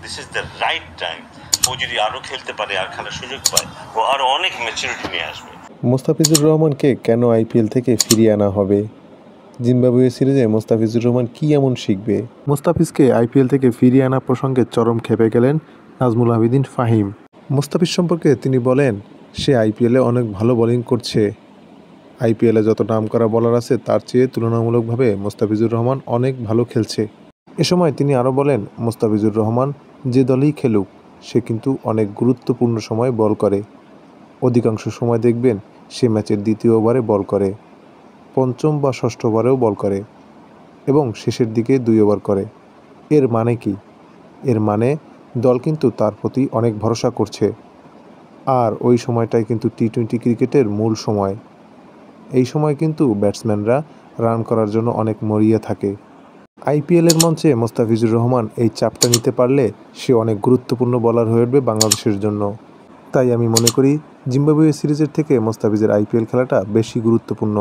This is the right time. ও যদি আরও খেলতে পারে আর খেলার সুযোগ পায়, ও আরও অনেক ম্যাচুরিটি নিয়ে আসবে। মুস্তাফিজুর রহমানকে কেন আইপিএল থেকে ফিরিয়ে আনা হবে? জিম্বাবুয়ে সিরিজে মুস্তাফিজুর রহমান কী এমন শিখবে? মুস্তাফিজকে আইপিএল থেকে ফিরিয়ে আনা প্রসঙ্গে চরম ক্ষেপে গেলেন নাজমুল আবেদিন ফাহিম। মুস্তাফিজ সম্পর্কে তিনি বলেন, সে আইপিএলে অনেক ভালো বোলিং করছে। আইপিএলে যত নামকরা বোলার আছে তার চেয়ে তুলনামূলকভাবে মুস্তাফিজুর রহমান অনেক ভালো খেলছে। এ সময় তিনি আরও বলেন, মুস্তাফিজুর রহমান যে দলেই খেলুক, সে কিন্তু অনেক গুরুত্বপূর্ণ সময় বল করে। অধিকাংশ সময় দেখবেন সে ম্যাচের দ্বিতীয় ওভারে বল করে, পঞ্চম বা ষষ্ঠ ওভারেও বল করে এবং শেষের দিকে 2 ওভার করে। এর মানে কি? এর মানে দল কিন্তু তার প্রতি অনেক ভরসা করছে। আর ওই সময়টাই কিন্তু টি-20 ক্রিকেটের মূল সময়। এই সময় কিন্তু ব্যাটসম্যানরা রান করার জন্য অনেক মরিয়া থাকে। আইপিএলের মঞ্চে মুস্তাফিজুর রহমান এই চাপটা নিতে পারলে সে অনেক গুরুত্বপূর্ণ বোলার হয়ে উঠবে বাংলাদেশের জন্য। তাই আমি মনে করি জিম্বাবুয়ে সিরিজের থেকে মুস্তাফিজের আইপিএল খেলাটা বেশি গুরুত্বপূর্ণ।